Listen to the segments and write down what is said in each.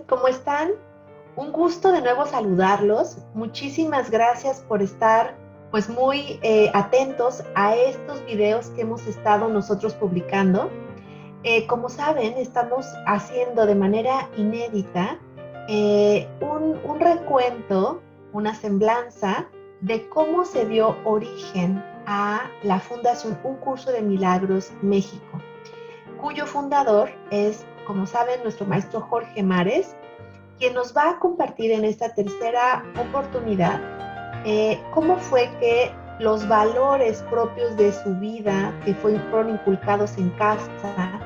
¿Cómo están? Un gusto de nuevo saludarlos. Muchísimas gracias por estar pues muy atentos a estos videos que hemos estado nosotros publicando. Como saben, estamos haciendo de manera inédita un recuento, una semblanza de cómo se dio origen a la Fundación Un Curso de Milagros México, cuyo fundador es, como saben, nuestro maestro Jorge Mares, quien nos va a compartir en esta tercera oportunidad cómo fue que los valores propios de su vida, que fueron inculcados en casa,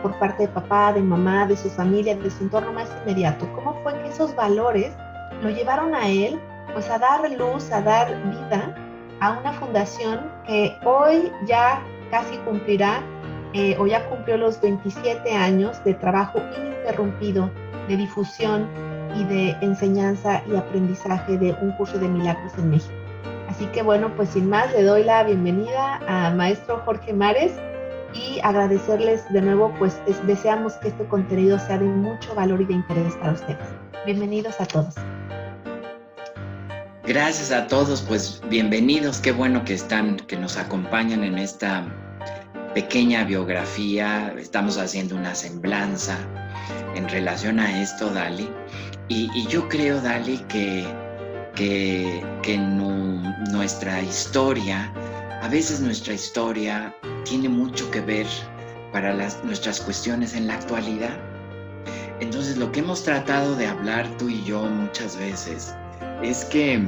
por parte de papá, de mamá, de su familia, de su entorno más inmediato, cómo fue que esos valores lo llevaron a él pues a dar luz, a dar vida a una fundación que hoy ya casi cumplirá o ya cumplió los 27 años de trabajo ininterrumpido de difusión y de enseñanza y aprendizaje de Un Curso de Milagros en México. Así que bueno, pues sin más, le doy la bienvenida al maestro Jorge Mares y agradecerles de nuevo, pues deseamos que este contenido sea de mucho valor y de interés para ustedes. Bienvenidos a todos. Gracias a todos, pues bienvenidos, qué bueno que nos acompañan en esta pequeña biografía. Estamos haciendo una semblanza en relación a esto, Dali, y yo creo, Dali, que nuestra historia, a veces nuestra historia tiene mucho que ver para nuestras cuestiones en la actualidad. Entonces, lo que hemos tratado de hablar tú y yo muchas veces es que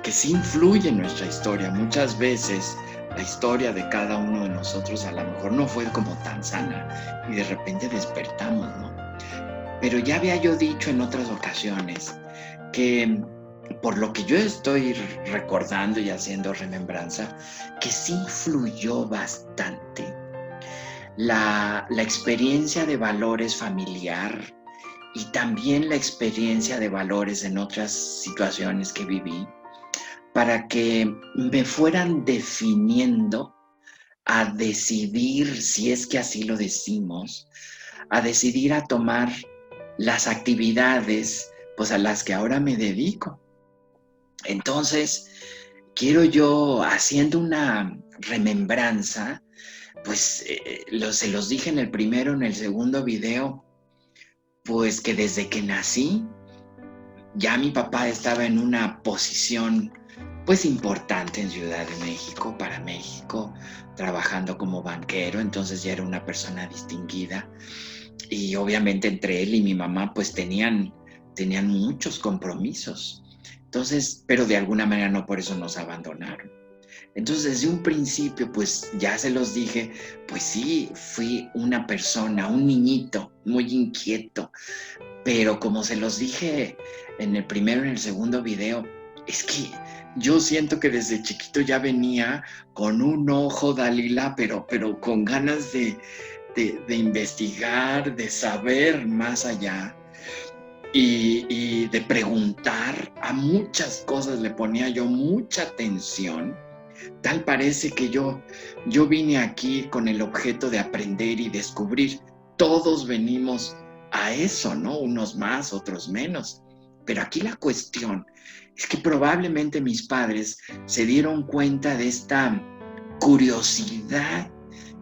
sí influye en nuestra historia. Muchas veces la historia de cada uno de nosotros a lo mejor no fue como tan sana y de repente despertamos, ¿no? Pero ya había yo dicho en otras ocasiones que, por lo que yo estoy recordando y haciendo remembranza, que sí influyó bastante la experiencia de valores familiar y también la experiencia de valores en otras situaciones que viví, para que me fueran definiendo a decidir, si es que así lo decimos, a decidir a tomar las actividades pues a las que ahora me dedico. Entonces, quiero yo, haciendo una remembranza, pues se los dije en el primero, en el segundo video, pues que desde que nací, ya mi papá estaba en una posición pues importante en Ciudad de México, para México, trabajando como banquero, entonces ya era una persona distinguida, y obviamente entre él y mi mamá pues tenían muchos compromisos, entonces, pero de alguna manera no por eso nos abandonaron. Entonces, desde un principio, pues ya se los dije, pues sí, fui una persona, un niñito muy inquieto, pero como se los dije en el primero y en el segundo video, es que yo siento que desde chiquito ya venía con un ojo, Dalila, pero con ganas de investigar, de saber más allá y de preguntar. A muchas cosas le ponía yo mucha atención. Tal parece que yo vine aquí con el objeto de aprender y descubrir. Todos venimos a eso, ¿no? Unos más, otros menos. Pero aquí la cuestión es que probablemente mis padres se dieron cuenta de esta curiosidad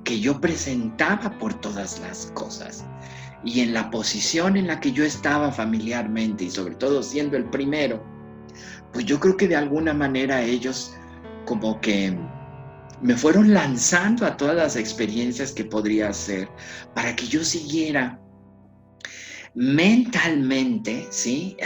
que yo presentaba por todas las cosas. Y en la posición en la que yo estaba familiarmente, y sobre todo siendo el primero, pues yo creo que de alguna manera ellos como que me fueron lanzando a todas las experiencias que podría hacer para que yo siguiera mentalmente, ¿sí?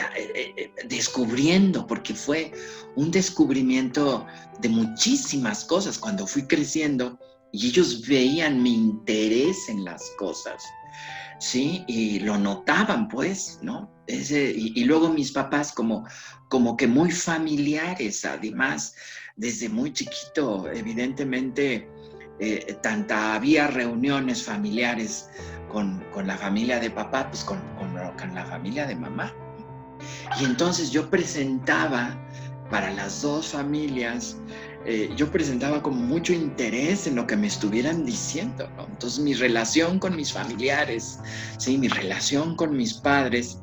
Descubriendo, porque fue un descubrimiento de muchísimas cosas cuando fui creciendo y ellos veían mi interés en las cosas, ¿sí? Y lo notaban, pues, ¿no? Y luego mis papás como que muy familiares, además, desde muy chiquito, evidentemente, había reuniones familiares con la familia de papá, pues con la familia de mamá. Y entonces yo presentaba para las dos familias, yo presentaba como mucho interés en lo que me estuvieran diciendo, ¿no? Entonces mi relación con mis familiares, ¿sí? Mi relación con mis padres,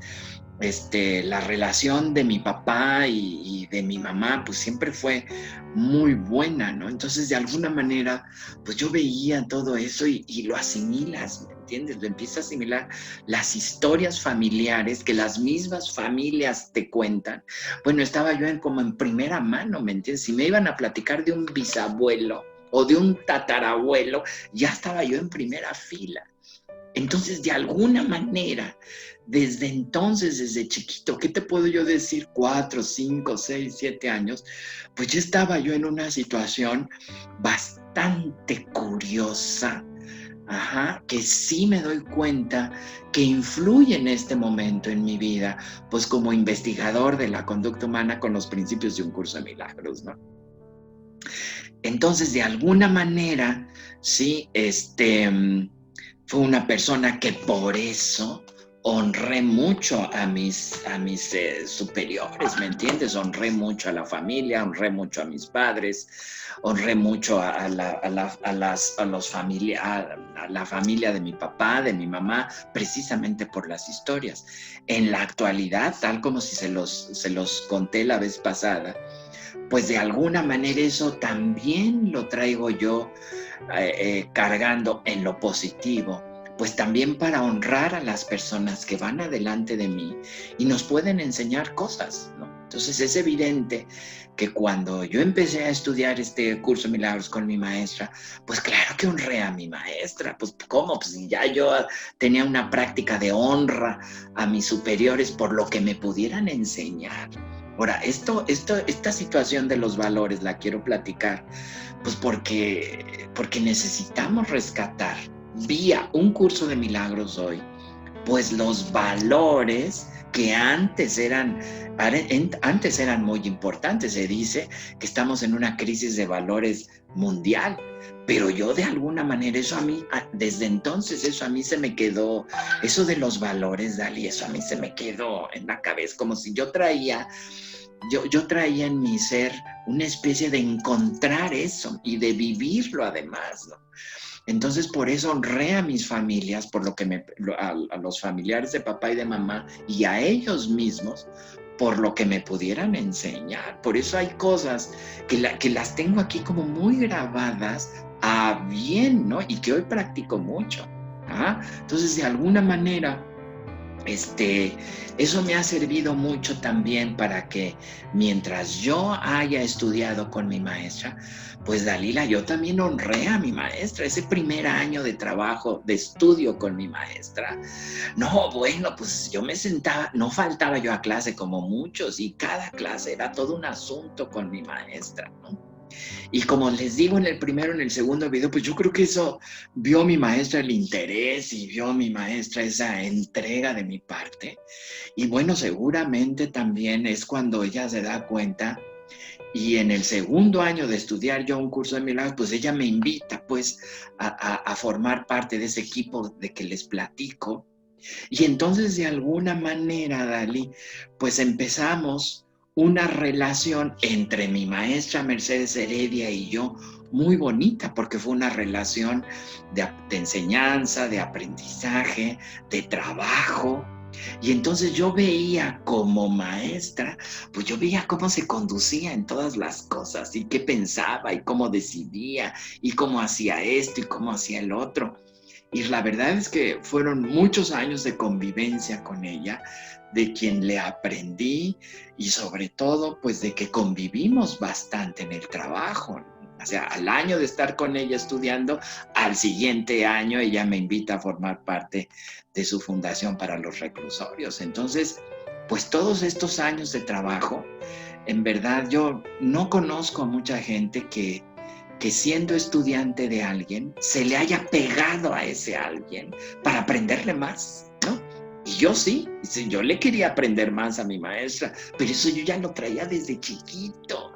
la relación de mi papá y de mi mamá, pues siempre fue muy buena, ¿no? Entonces, de alguna manera, pues yo veía todo eso y lo asimilas, ¿me entiendes? Lo empiezas a asimilar las historias familiares que las mismas familias te cuentan. Bueno, estaba yo como en primera mano, ¿me entiendes? Si me iban a platicar de un bisabuelo o de un tatarabuelo, ya estaba yo en primera fila. Entonces, de alguna manera, desde entonces, desde chiquito, ¿qué te puedo yo decir? 4, 5, 6, 7 años, pues ya estaba yo en una situación bastante curiosa, que sí me doy cuenta que influye en este momento en mi vida, pues como investigador de la conducta humana con los principios de un curso de milagros, ¿no? Entonces, de alguna manera, sí, fue una persona que por eso honré mucho a mis superiores, ¿me entiendes? Honré mucho a la familia, honré mucho a mis padres, honré mucho a la familia de mi papá, de mi mamá, precisamente por las historias. En la actualidad, tal como si se los conté la vez pasada, pues de alguna manera eso también lo traigo yo cargando en lo positivo, pues también para honrar a las personas que van adelante de mí y nos pueden enseñar cosas, ¿no? Entonces es evidente que cuando yo empecé a estudiar este curso de milagros con mi maestra, pues claro que honré a mi maestra, pues ¿cómo? Pues ya yo tenía una práctica de honra a mis superiores por lo que me pudieran enseñar. Ahora, esta situación de los valores la quiero platicar, pues porque necesitamos rescatar vía un curso de milagros hoy, pues los valores que antes eran muy importantes. Se dice que estamos en una crisis de valores mundial, pero yo de alguna manera, desde entonces eso a mí se me quedó, eso de los valores, Dali, eso a mí se me quedó en la cabeza, como si yo traía en mi ser una especie de encontrar eso y de vivirlo además, ¿no? Entonces, por eso honré a mis familias, a los familiares de papá y de mamá y a ellos mismos, por lo que me pudieran enseñar. Por eso hay cosas que las tengo aquí como muy grabadas a bien, ¿no? Y que hoy practico mucho. Entonces, de alguna manera, eso me ha servido mucho también para que mientras yo haya estudiado con mi maestra, pues Dalila, yo también honré a mi maestra, ese primer año de trabajo, de estudio con mi maestra. No, bueno, pues yo me sentaba, no faltaba yo a clase como muchos y cada clase era todo un asunto con mi maestra, ¿no? Y como les digo en el primero, en el segundo video, pues yo creo que eso vio mi maestra el interés y vio mi maestra esa entrega de mi parte. Y bueno, seguramente también es cuando ella se da cuenta. Y en el segundo año de estudiar yo un curso de milagros, pues ella me invita pues a formar parte de ese equipo de que les platico. Y entonces de alguna manera, Dalí, pues empezamos una relación entre mi maestra Mercedes Heredia y yo muy bonita, porque fue una relación de enseñanza, de aprendizaje, de trabajo. Y entonces yo veía como maestra, pues yo veía cómo se conducía en todas las cosas y qué pensaba y cómo decidía y cómo hacía esto y cómo hacía el otro. Y la verdad es que fueron muchos años de convivencia con ella, de quien le aprendí y sobre todo pues de que convivimos bastante en el trabajo. O sea, al año de estar con ella estudiando, al siguiente año ella me invita a formar parte de su fundación para los reclusorios. Entonces, pues todos estos años de trabajo, en verdad yo no conozco a mucha gente que siendo estudiante de alguien, se le haya pegado a ese alguien para aprenderle más, ¿no? Y yo sí, yo le quería aprender más a mi maestra, pero eso yo ya lo traía desde chiquito,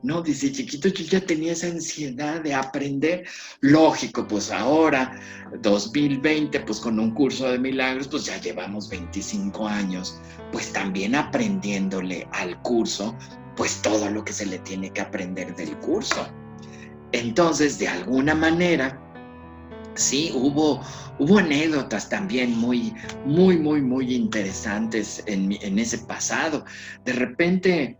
¿no? Desde chiquito yo ya tenía esa ansiedad de aprender. Lógico, pues ahora, 2020, pues con un curso de milagros, pues ya llevamos 25 años, pues también aprendiéndole al curso pues todo lo que se le tiene que aprender del curso. Entonces, de alguna manera, sí, hubo anécdotas también muy interesantes en ese pasado. De repente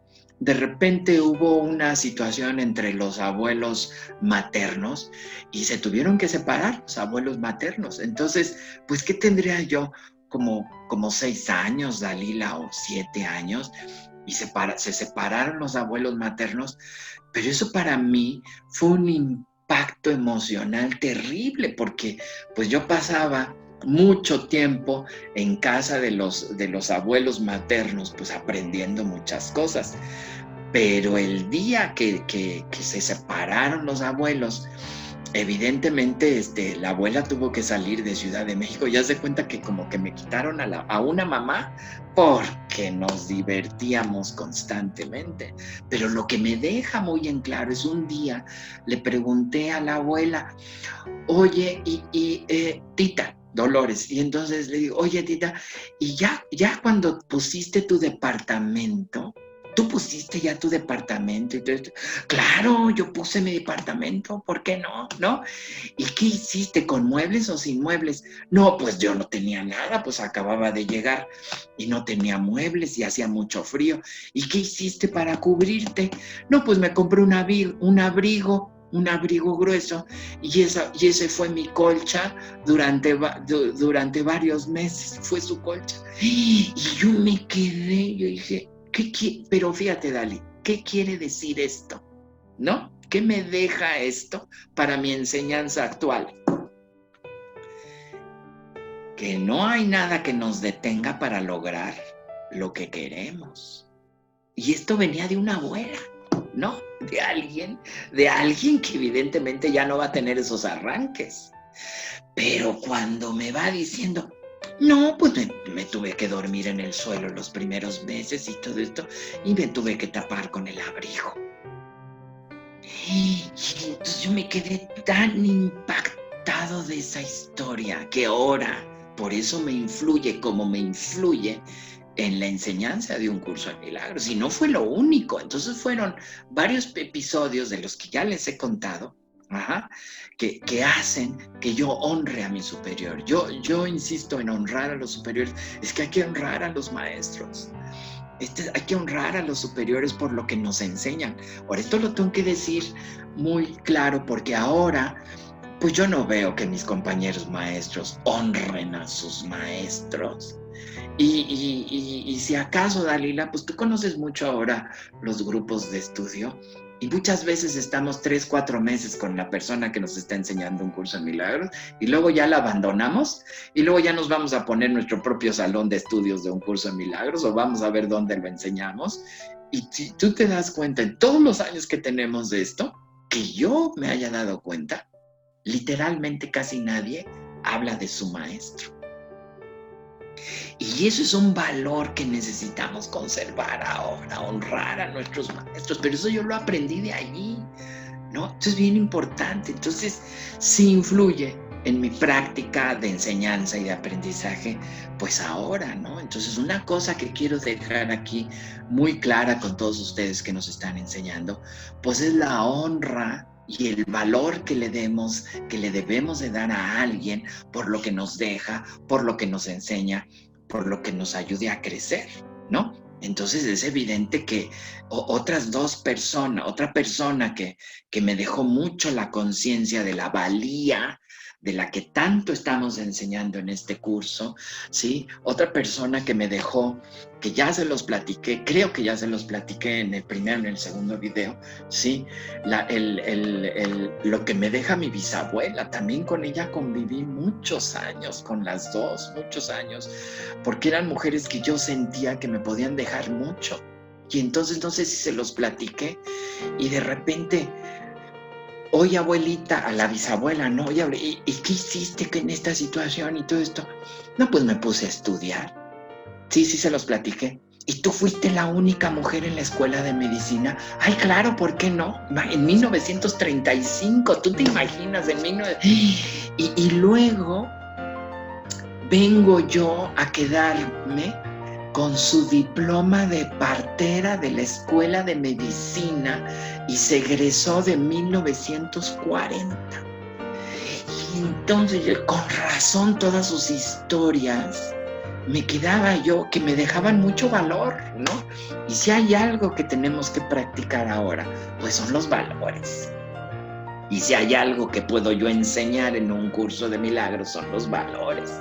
hubo una situación entre los abuelos maternos y se tuvieron que separar los abuelos maternos. Entonces, pues, ¿qué tendría yo? Como 6 años, Dalila, o 7 años, y se separaron los abuelos maternos, pero eso para mí fue un impacto emocional terrible, porque pues yo pasaba mucho tiempo en casa de los abuelos maternos, pues aprendiendo muchas cosas. Pero el día que se separaron los abuelos, evidentemente la abuela tuvo que salir de Ciudad de México. Ya se cuenta que como que me quitaron a una mamá porque nos divertíamos constantemente. Pero lo que me deja muy en claro es un día le pregunté a la abuela, oye, tita, Dolores, y entonces le digo, oye, tita, y ya cuando pusiste tu departamento, ¿tú pusiste ya tu departamento? Y todo esto? Claro, yo puse mi departamento, ¿por qué no? ¿No? ¿Y qué hiciste, con muebles o sin muebles? No, pues yo no tenía nada, pues acababa de llegar y no tenía muebles y hacía mucho frío. ¿Y qué hiciste para cubrirte? No, pues me compré un abrigo grueso, y ese fue mi colcha durante varios meses, fue su colcha. Y yo me quedé, yo dije, pero fíjate, Dali, ¿qué quiere decir esto? ¿No? ¿Qué me deja esto para mi enseñanza actual? Que no hay nada que nos detenga para lograr lo que queremos. Y esto venía de una abuela, ¿no? De alguien que evidentemente ya no va a tener esos arranques. Pero cuando me va diciendo, no, pues me tuve que dormir en el suelo los primeros meses y todo esto, y me tuve que tapar con el abrigo. Y entonces yo me quedé tan impactado de esa historia que ahora, por eso me influye como me influye en la enseñanza de un curso de milagros. Y no fue lo único. Entonces fueron varios episodios de los que ya les he contado, que hacen que yo honre a mi superior. Yo insisto en honrar a los superiores. Es que hay que honrar a los maestros. Hay que honrar a los superiores por lo que nos enseñan. Ahora, esto lo tengo que decir muy claro, porque ahora pues yo no veo que mis compañeros maestros honren a sus maestros. Y si acaso, Dalila, pues tú conoces mucho ahora los grupos de estudio, y muchas veces estamos 3, 4 meses con la persona que nos está enseñando un curso de milagros, y luego ya la abandonamos, y luego ya nos vamos a poner nuestro propio salón de estudios de un curso de milagros, o vamos a ver dónde lo enseñamos. Y si tú te das cuenta, en todos los años que tenemos de esto, que yo me haya dado cuenta, literalmente casi nadie habla de su maestro. Y eso es un valor que necesitamos conservar ahora, honrar a nuestros maestros. Pero eso yo lo aprendí de allí, ¿no? Esto es bien importante. Entonces, sí influye en mi práctica de enseñanza y de aprendizaje, pues ahora, ¿no? Entonces, una cosa que quiero dejar aquí muy clara con todos ustedes que nos están enseñando, pues es la honra y el valor que le debemos de dar a alguien por lo que nos deja, por lo que nos enseña, por lo que nos ayude a crecer, ¿no? Entonces es evidente que otra persona que me dejó mucho la conciencia de la valía de la que tanto estamos enseñando en este curso, ¿sí? Otra persona que me dejó, que ya se los platiqué, creo que ya se los platiqué en el primero, en el segundo video, ¿sí? Lo que me deja mi bisabuela, también con ella conviví muchos años, con las dos, muchos años, porque eran mujeres que yo sentía que me podían dejar mucho. Y entonces no sé si se los platiqué, y de repente, oye, abuelita, a la bisabuela, ¿no? Oye, ¿y qué hiciste en esta situación y todo esto? No, pues me puse a estudiar. Sí, se los platiqué. ¿Y tú fuiste la única mujer en la escuela de medicina? Ay, claro, ¿por qué no? En 1935, ¿tú te imaginas? Y luego vengo yo a quedarme con su diploma de partera de la Escuela de Medicina y se egresó de 1940. Y entonces, con razón, todas sus historias me quedaba yo, que me dejaban mucho valor, ¿no? Y si hay algo que tenemos que practicar ahora, pues son los valores. Y si hay algo que puedo yo enseñar en un curso de milagros, son los valores.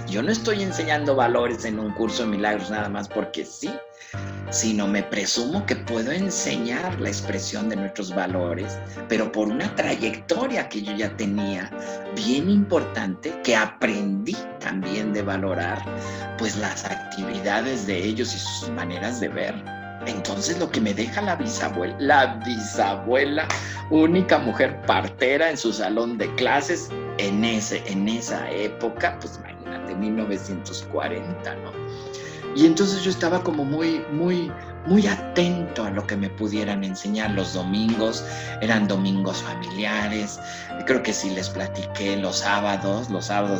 Yo no estoy enseñando valores en un curso de milagros nada más porque sí, sino me presumo que puedo enseñar la expresión de nuestros valores, pero por una trayectoria que yo ya tenía bien importante, que aprendí también de valorar, pues las actividades de ellos y sus maneras de ver. Entonces lo que me deja la bisabuela, única mujer partera en su salón de clases en esa época, pues imagínate, 1940, ¿no? Y entonces yo estaba como muy atento a lo que me pudieran enseñar. Los domingos eran domingos familiares. Creo que sí les platiqué los sábados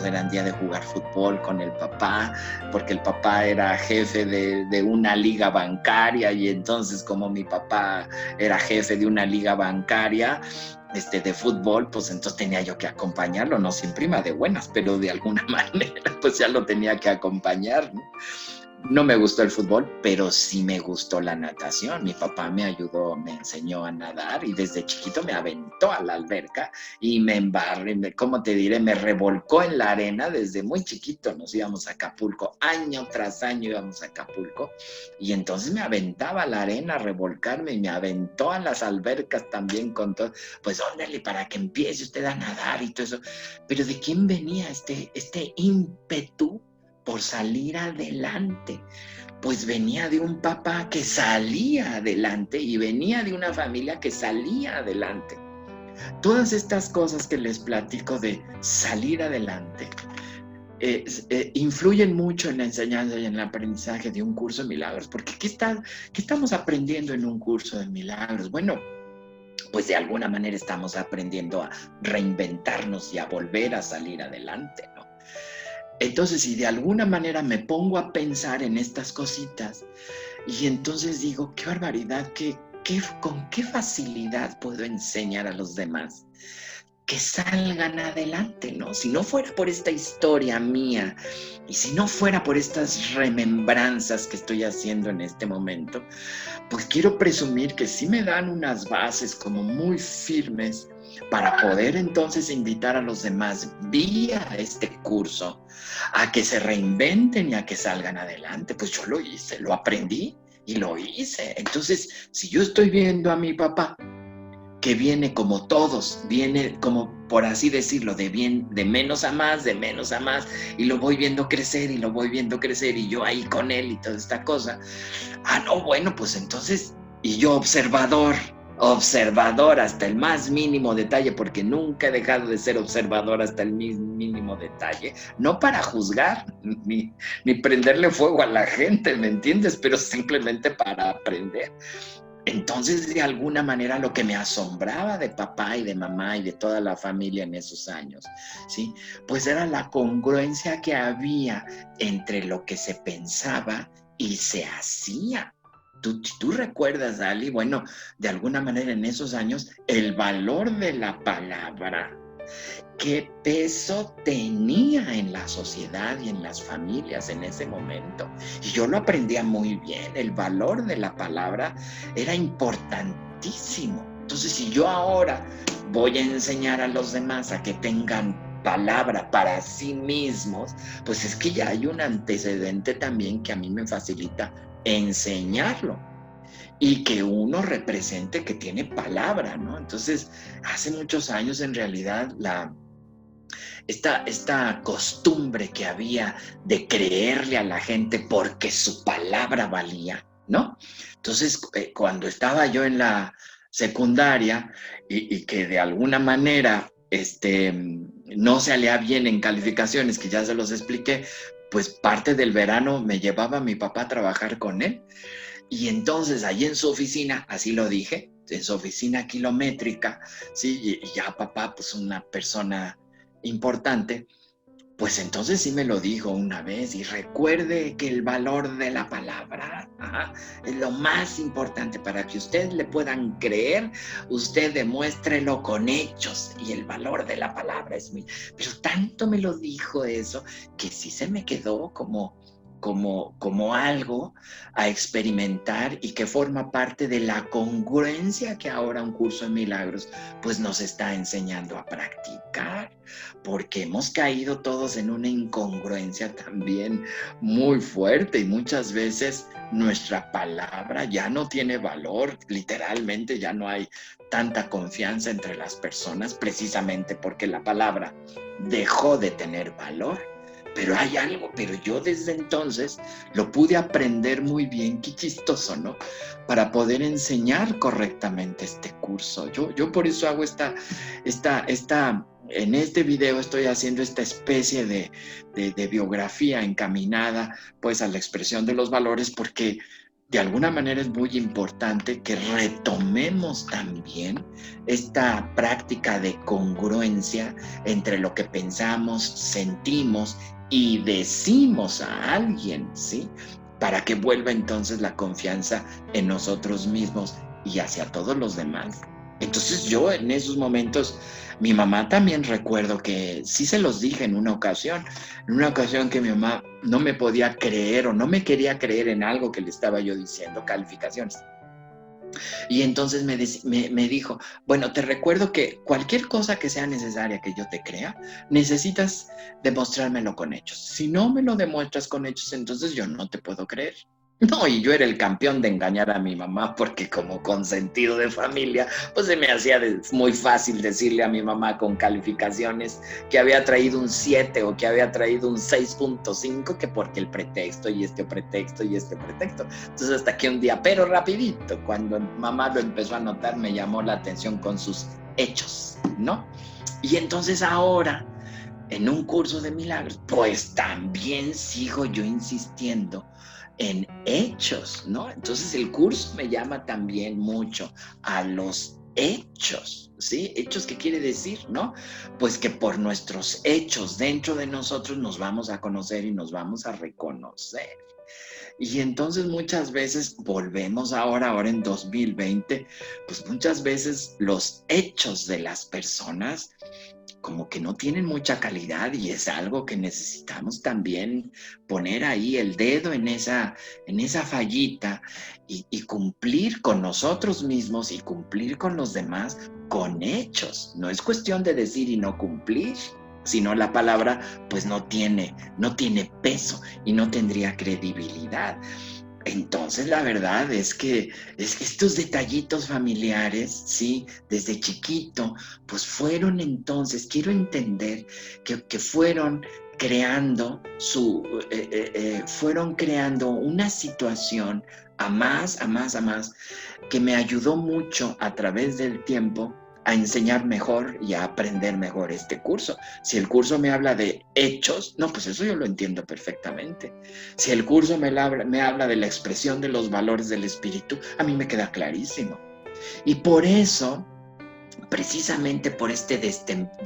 eran día de jugar fútbol con el papá, porque el papá era jefe de una liga bancaria, y entonces como mi papá era jefe de una liga bancaria, de fútbol, pues entonces tenía yo que acompañarlo, no siempre iba de buenas, pero de alguna manera pues ya lo tenía que acompañar, ¿no? No me gustó el fútbol, pero sí me gustó la natación. Mi papá me ayudó, me enseñó a nadar y desde chiquito me aventó a la alberca y me embarré, ¿cómo te diré? Me revolcó en la arena desde muy chiquito. Nos íbamos a Acapulco, año tras año íbamos a Acapulco, y entonces me aventaba a la arena a revolcarme y me aventó a las albercas también con todo. Pues óndale, para que empiece usted a nadar y todo eso. Pero ¿de quién venía este ímpetu por salir adelante? Pues venía de un papá que salía adelante y venía de una familia que salía adelante. Todas estas cosas que les platico de salir adelante influyen mucho en la enseñanza y en el aprendizaje de un curso de milagros, porque ¿qué estamos aprendiendo en un curso de milagros? Bueno, pues de alguna manera estamos aprendiendo a reinventarnos y a volver a salir adelante, ¿no? Entonces, si de alguna manera me pongo a pensar en estas cositas, y entonces digo, qué barbaridad, con qué facilidad puedo enseñar a los demás que salgan adelante, ¿no? Si no fuera por esta historia mía y si no fuera por estas remembranzas que estoy haciendo en este momento, pues quiero presumir que sí me dan unas bases como muy firmes para poder entonces invitar a los demás vía este curso a que se reinventen y a que salgan adelante. Pues yo lo hice, lo aprendí y lo hice. Entonces, si yo estoy viendo a mi papá, que viene como todos, viene como, por así decirlo, de menos a más, y lo voy viendo crecer, y yo ahí con él y toda esta cosa. No, bueno, pues entonces, y yo observador hasta el más mínimo detalle, porque nunca he dejado de ser observador hasta el mínimo detalle, no para juzgar, ni prenderle fuego a la gente, ¿me entiendes? Pero simplemente para aprender. Entonces, de alguna manera, lo que me asombraba de papá y de mamá y de toda la familia en esos años, ¿sí? Pues era la congruencia que había entre lo que se pensaba y se hacía. ¿Tú recuerdas, Ali? Bueno, de alguna manera en esos años, el valor de la palabra, qué peso tenía en la sociedad y en las familias en ese momento. Y yo lo aprendía muy bien. El valor de la palabra era importantísimo. Entonces, si yo ahora voy a enseñar a los demás a que tengan palabra para sí mismos, pues es que ya hay un antecedente también que a mí me facilita enseñarlo. Y que uno represente que tiene palabra, ¿no? Entonces, hace muchos años en realidad esta costumbre que había de creerle a la gente porque su palabra valía, ¿no? Entonces, cuando estaba yo en la secundaria y que de alguna manera no salía bien en calificaciones, que ya se los expliqué, pues parte del verano me llevaba mi papá a trabajar con él. Y entonces ahí en su oficina, así lo dije, en su oficina kilométrica, ¿sí? Y ya papá, pues una persona importante, Pues entonces sí me lo dijo una vez, y recuerde que el valor de la palabra es lo más importante. Para que ustedes le puedan creer, usted demuéstrelo con hechos, y el valor de la palabra es muy... Pero tanto me lo dijo eso que sí se me quedó como algo a experimentar, y que forma parte de la congruencia que ahora un curso de milagros pues nos está enseñando a practicar, porque hemos caído todos en una incongruencia también muy fuerte, y muchas veces nuestra palabra ya no tiene valor, literalmente ya no hay tanta confianza entre las personas, precisamente porque la palabra dejó de tener valor. Pero hay algo, pero yo desde entonces lo pude aprender muy bien, qué chistoso, ¿no? Para poder enseñar correctamente este curso. Yo por eso hago en este video estoy haciendo esta especie de biografía encaminada pues a la expresión de los valores, porque de alguna manera es muy importante que retomemos también esta práctica de congruencia entre lo que pensamos, sentimos y decimos a alguien, ¿sí? Para que vuelva entonces la confianza en nosotros mismos y hacia todos los demás. Entonces yo en esos momentos, mi mamá también recuerdo que sí se los dije en una ocasión que mi mamá no me podía creer o no me quería creer en algo que le estaba yo diciendo, calificaciones. Y entonces me dijo, bueno, te recuerdo que cualquier cosa que sea necesaria que yo te crea, necesitas demostrármelo con hechos. Si no me lo demuestras con hechos, entonces yo no te puedo creer. No, y yo era el campeón de engañar a mi mamá, porque como consentido de familia, pues se me hacía muy fácil decirle a mi mamá con calificaciones que había traído un 7 o que había traído un 6.5, que porque el pretexto y este pretexto y este pretexto. Entonces hasta que un día, pero rapidito, cuando mamá lo empezó a notar, me llamó la atención con sus hechos, ¿no? Y entonces ahora, en un curso de milagros, pues también sigo yo insistiendo en hechos, ¿no? Entonces el curso me llama también mucho a los hechos, ¿sí? Hechos, ¿qué quiere decir, no? Pues que por nuestros hechos dentro de nosotros nos vamos a conocer y nos vamos a reconocer. Y entonces muchas veces volvemos ahora en 2020, pues muchas veces los hechos de las personas como que no tienen mucha calidad, y es algo que necesitamos también poner ahí el dedo en esa fallita, y cumplir con nosotros mismos y cumplir con los demás con hechos. No es cuestión de decir y no cumplir, sino la palabra pues no tiene peso y no tendría credibilidad. Entonces la verdad es que estos detallitos familiares, sí, desde chiquito, pues fueron entonces, quiero entender que fueron creando fueron creando una situación a más, que me ayudó mucho a través del tiempo a enseñar mejor y a aprender mejor este curso. Si el curso me habla de hechos, no, pues eso yo lo entiendo perfectamente. Si el curso me habla de la expresión de los valores del espíritu, a mí me queda clarísimo. Y por eso, precisamente por este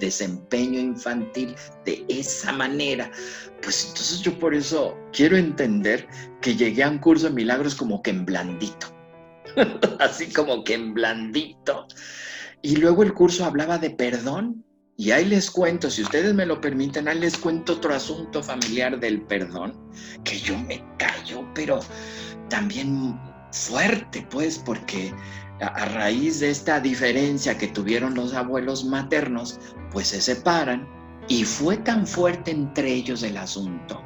desempeño infantil de esa manera, pues entonces yo por eso quiero entender que llegué a un curso de milagros como que en blandito, así como que en blandito. Y luego el curso hablaba de perdón. Y ahí les cuento, si ustedes me lo permiten, ahí les cuento otro asunto familiar del perdón, que yo me callo, pero también fuerte, pues, porque a raíz de esta diferencia que tuvieron los abuelos maternos, pues se separan, y fue tan fuerte entre ellos el asunto,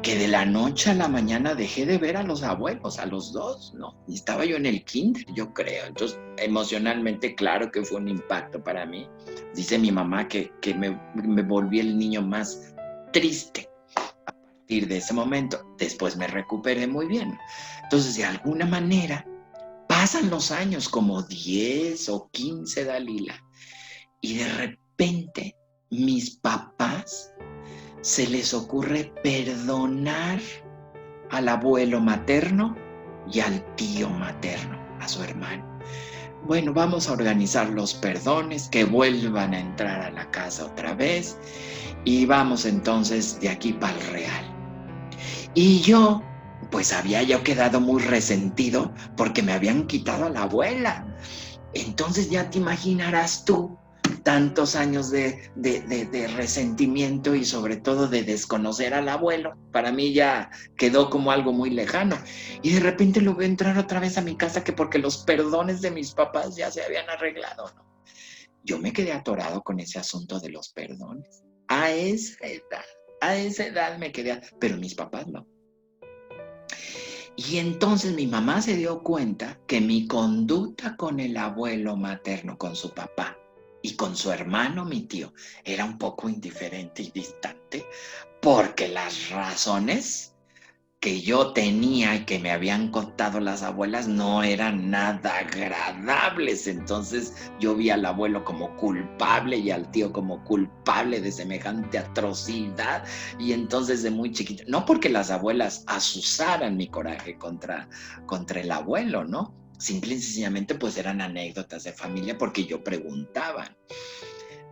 que de la noche a la mañana dejé de ver a los abuelos, a los dos, ¿no? Y estaba yo en el kinder, yo creo. Entonces, emocionalmente, claro que fue un impacto para mí. Dice mi mamá que me volví el niño más triste a partir de ese momento. Después me recuperé muy bien. Entonces, de alguna manera, pasan los años, como 10 o 15, Dalila, y de repente mis papás se les ocurre perdonar al abuelo materno y al tío materno, a su hermano. bueno, vamos a organizar los perdones, que vuelvan a entrar a la casa otra vez y vamos entonces de aquí para el real. Y yo, pues había yo quedado muy resentido porque me habían quitado a la abuela. Entonces ya te imaginarás tú tantos años de resentimiento y sobre todo de desconocer al abuelo. Para mí ya quedó como algo muy lejano. Y de repente lo veo entrar otra vez a mi casa que porque los perdones de mis papás ya se habían arreglado, ¿no? Yo me quedé atorado con ese asunto de los perdones. A esa edad me quedé, pero mis papás no. Y entonces mi mamá se dio cuenta que mi conducta con el abuelo materno, con su papá y con su hermano, mi tío, era un poco indiferente y distante, porque las razones que yo tenía y que me habían contado las abuelas no eran nada agradables. Entonces yo vi al abuelo como culpable y al tío como culpable de semejante atrocidad. Y entonces de muy chiquito, no porque las abuelas asusaran mi coraje contra el abuelo, ¿no? Simple y sencillamente pues eran anécdotas de familia porque yo preguntaba.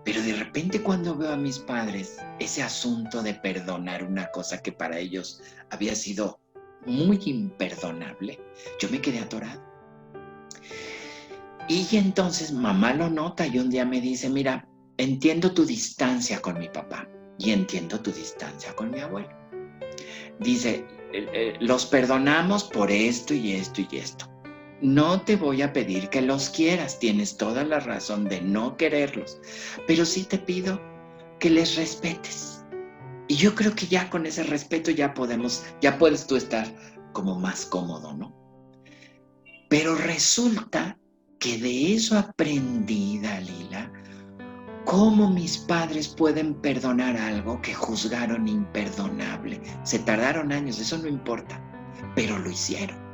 Pero de repente cuando veo a mis padres, ese asunto de perdonar una cosa que para ellos había sido muy imperdonable, yo me quedé atorado. Y entonces mamá lo nota y un día me dice, mira, entiendo tu distancia con mi papá y entiendo tu distancia con mi abuelo. Dice, los perdonamos por esto y esto y esto. No te voy a pedir que los quieras, tienes toda la razón de no quererlos, pero sí te pido que les respetes. Y yo creo que ya con ese respeto ya puedes tú estar como más cómodo, ¿no? Pero resulta que de eso aprendí, Dalila, cómo mis padres pueden perdonar algo que juzgaron imperdonable. Se tardaron años, eso no importa, pero lo hicieron.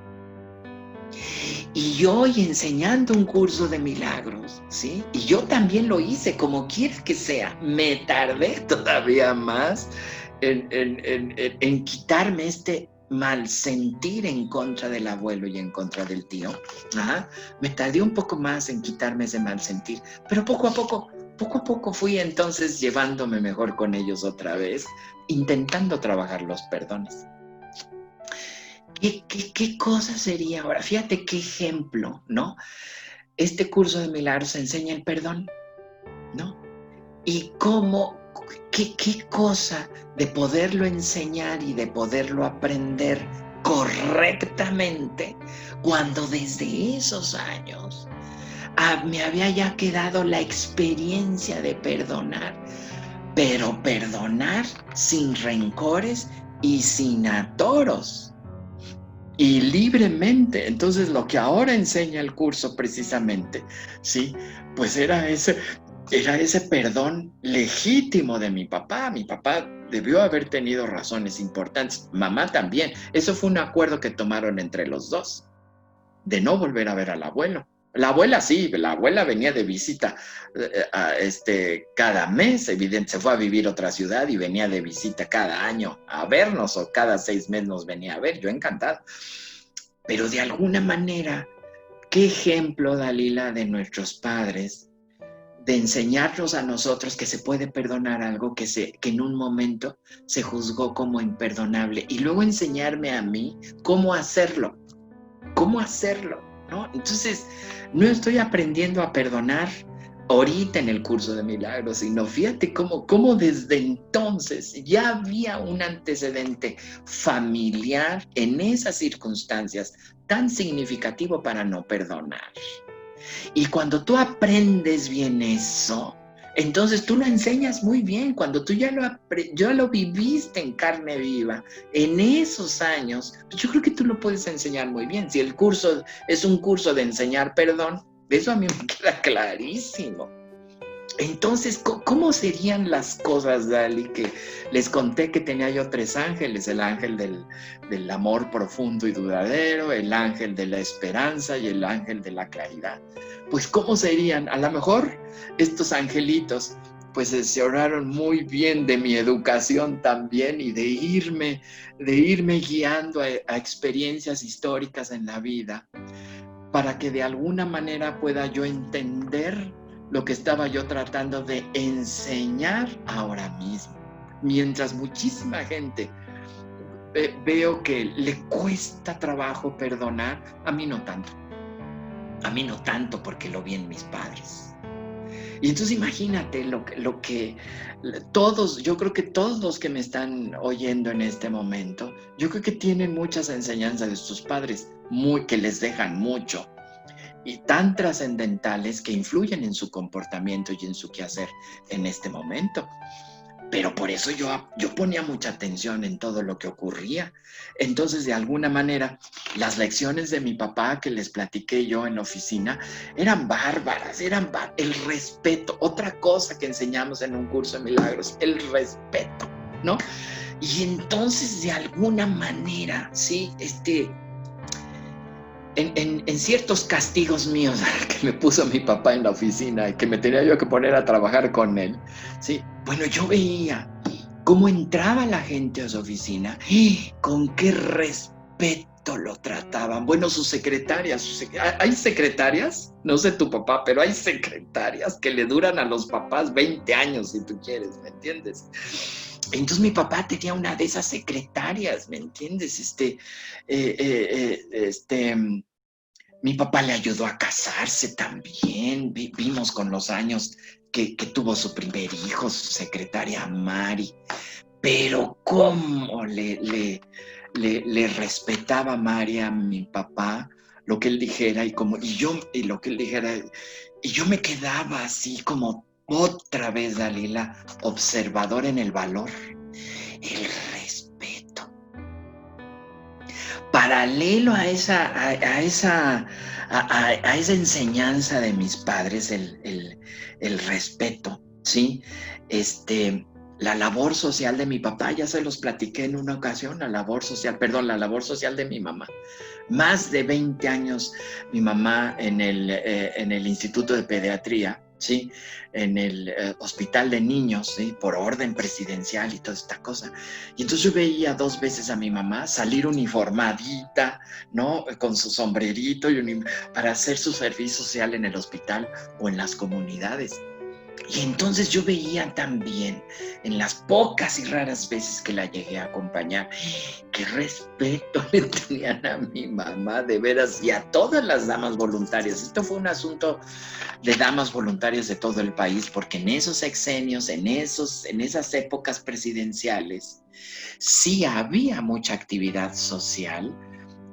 Y hoy enseñando un curso de milagros, ¿sí? Y yo también lo hice, como quiera que sea. Me tardé todavía más en quitarme este mal sentir en contra del abuelo y en contra del tío. Ajá. Me tardé un poco más en quitarme ese mal sentir, pero poco a poco fui entonces llevándome mejor con ellos otra vez, intentando trabajar los perdones. ¿Qué cosa sería ahora? Fíjate qué ejemplo, ¿no? Este curso de milagros enseña el perdón, ¿no? Y qué cosa de poderlo enseñar y de poderlo aprender correctamente cuando desde esos años me había ya quedado la experiencia de perdonar, pero perdonar sin rencores y sin atoros. Y libremente. Entonces lo que ahora enseña el curso precisamente, ¿sí? Pues era ese perdón legítimo de mi papá. Mi papá debió haber tenido razones importantes, mamá también. Eso fue un acuerdo que tomaron entre los dos, de no volver a ver al abuelo. La abuela sí, la abuela venía de visita cada mes, evidente, se fue a vivir a otra ciudad y venía de visita cada año a vernos o cada 6 meses nos venía a ver, yo encantado. Pero de alguna manera, qué ejemplo, Dalila, de nuestros padres, de enseñarnos a nosotros que se puede perdonar algo que en un momento se juzgó como imperdonable y luego enseñarme a mí cómo hacerlo, ¿no? Entonces, no estoy aprendiendo a perdonar ahorita en el curso de milagros, sino fíjate cómo desde entonces ya había un antecedente familiar en esas circunstancias tan significativo para no perdonar. Y cuando tú aprendes bien eso, entonces tú lo enseñas muy bien. Cuando tú ya lo viviste en carne viva, en esos años, pues yo creo que tú lo puedes enseñar muy bien. Si el curso es un curso de enseñar perdón, eso a mí me queda clarísimo. Entonces, ¿cómo serían las cosas, Dali? Que les conté que tenía yo 3 ángeles, el ángel del amor profundo y duradero, el ángel de la esperanza y el ángel de la claridad. Pues, ¿cómo serían? A lo mejor estos angelitos, pues se oraron muy bien de mi educación también y de irme guiando a experiencias históricas en la vida, para que de alguna manera pueda yo entender lo que estaba yo tratando de enseñar ahora mismo. Mientras muchísima gente veo que le cuesta trabajo perdonar, a mí no tanto. A mí no tanto porque lo vi en mis padres. Y entonces imagínate lo que todos, yo creo que todos los que me están oyendo en este momento, yo creo que tienen muchas enseñanzas de sus padres, que les dejan mucho y tan trascendentales que influyen en su comportamiento y en su quehacer en este momento. Pero por eso yo ponía mucha atención en todo lo que ocurría. Entonces, de alguna manera, las lecciones de mi papá que les platiqué yo en la oficina eran bárbaras, el respeto. Otra cosa que enseñamos en un curso de milagros, el respeto, ¿no? Y entonces, de alguna manera, sí, en ciertos castigos míos que me puso mi papá en la oficina y que me tenía yo que poner a trabajar con él, ¿sí? Bueno, yo veía cómo entraba la gente a su oficina y con qué respeto lo trataban. Bueno, sus secretarias, hay secretarias, no sé tu papá, pero hay secretarias que le duran a los papás 20 años si tú quieres, ¿me entiendes? Entonces mi papá tenía una de esas secretarias, ¿me entiendes? Mi papá le ayudó a casarse también. Vimos con los años que tuvo su primer hijo, su secretaria Mari. Pero cómo le respetaba Mari a mi papá, lo que él dijera y lo que él dijera. Y yo me quedaba así como otra vez, Dalila, observador en el valor, el respeto. Paralelo a esa enseñanza de mis padres, el respeto, ¿sí? La labor social de mi papá, ya se los platiqué en una ocasión, la labor social de mi mamá. Más de 20 años mi mamá en el Instituto de Pediatría, ¿sí? En el hospital de niños, ¿sí? Por orden presidencial y toda esta cosa. Y entonces yo veía 2 veces a mi mamá salir uniformadita, ¿no? Con su sombrerito para hacer su servicio social en el hospital o en las comunidades. Y entonces yo veía también, en las pocas y raras veces que la llegué a acompañar, qué respeto le tenían a mi mamá, de veras, y a todas las damas voluntarias. Esto fue un asunto de damas voluntarias de todo el país, porque en esos sexenios, en esas épocas presidenciales, sí había mucha actividad social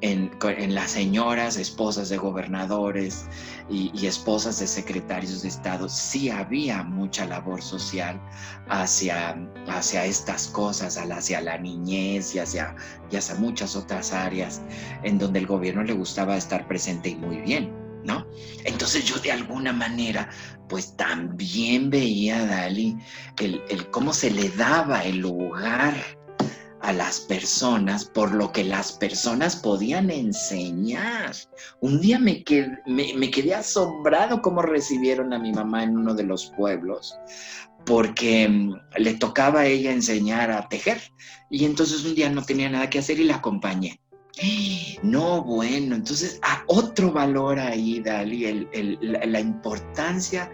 en las señoras, esposas de gobernadores y esposas de secretarios de Estado. Sí había mucha labor social hacia estas cosas, hacia la niñez y hacia muchas otras áreas en donde el gobierno le gustaba estar presente y muy bien, ¿no? Entonces yo de alguna manera pues también veía, Dali, el cómo se le daba el lugar a las personas por lo que las personas podían enseñar. Un día me quedé asombrado cómo recibieron a mi mamá en uno de los pueblos, porque le tocaba a ella enseñar a tejer, y entonces un día no tenía nada que hacer y la acompañé. No, bueno, entonces otro valor ahí, Dali, la importancia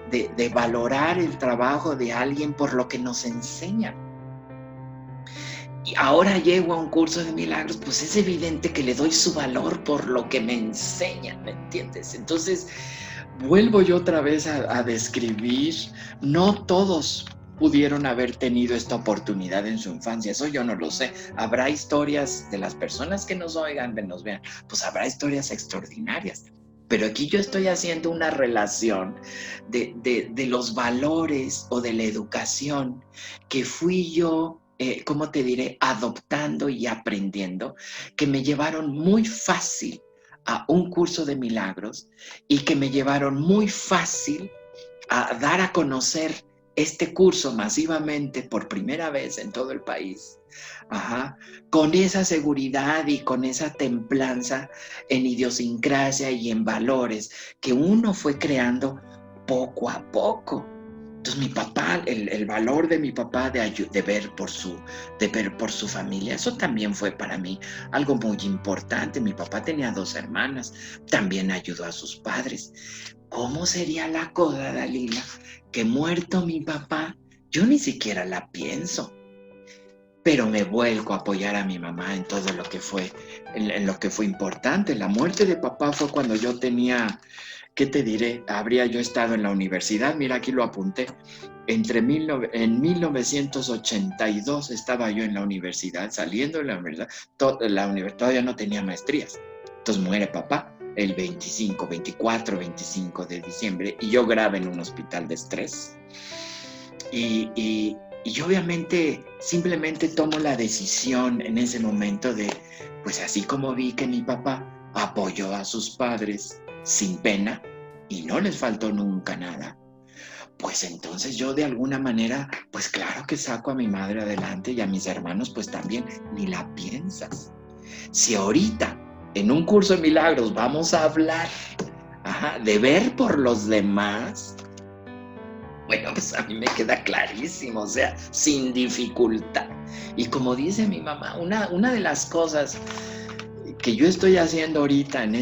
de valorar el trabajo de alguien por lo que nos enseña. Y ahora llego a un curso de milagros, pues es evidente que le doy su valor por lo que me enseñan, ¿me entiendes? Entonces, vuelvo yo otra vez a describir, no todos pudieron haber tenido esta oportunidad en su infancia, eso yo no lo sé. Habrá historias de las personas que nos oigan, nos vean, pues habrá historias extraordinarias. Pero aquí yo estoy haciendo una relación de los valores o de la educación que fui yo, ¿cómo te diré?, adoptando y aprendiendo, que me llevaron muy fácil a un curso de milagros y que me llevaron muy fácil a dar a conocer este curso masivamente por primera vez en todo el país. Con esa seguridad y con esa templanza en idiosincrasia y en valores que uno fue creando poco a poco. Entonces mi papá, el valor de mi papá de ver por su familia, eso también fue para mí algo muy importante. Mi papá tenía 2 hermanas, también ayudó a sus padres. ¿Cómo sería la cosa, Dalila, que muerto mi papá, yo ni siquiera la pienso, pero me vuelco a apoyar a mi mamá en todo lo que fue, en lo que fue importante? La muerte de papá fue cuando yo tenía, ¿qué te diré? Habría yo estado en la universidad, mira, aquí lo apunté. En 1982 estaba yo en la universidad, saliendo de la universidad, todavía no tenía maestrías. Entonces muere papá el 24, 25 de diciembre, y yo grave en un hospital de estrés. Y yo obviamente simplemente tomo la decisión en ese momento de, pues así como vi que mi papá apoyó a sus padres sin pena y no les faltó nunca nada, pues entonces yo de alguna manera, pues claro que saco a mi madre adelante y a mis hermanos pues también, ni la piensas. Si ahorita en un curso de milagros vamos a hablar de ver por los demás, bueno, pues a mí me queda clarísimo, o sea, sin dificultad. Y como dice mi mamá, una de las cosas que yo estoy haciendo ahorita en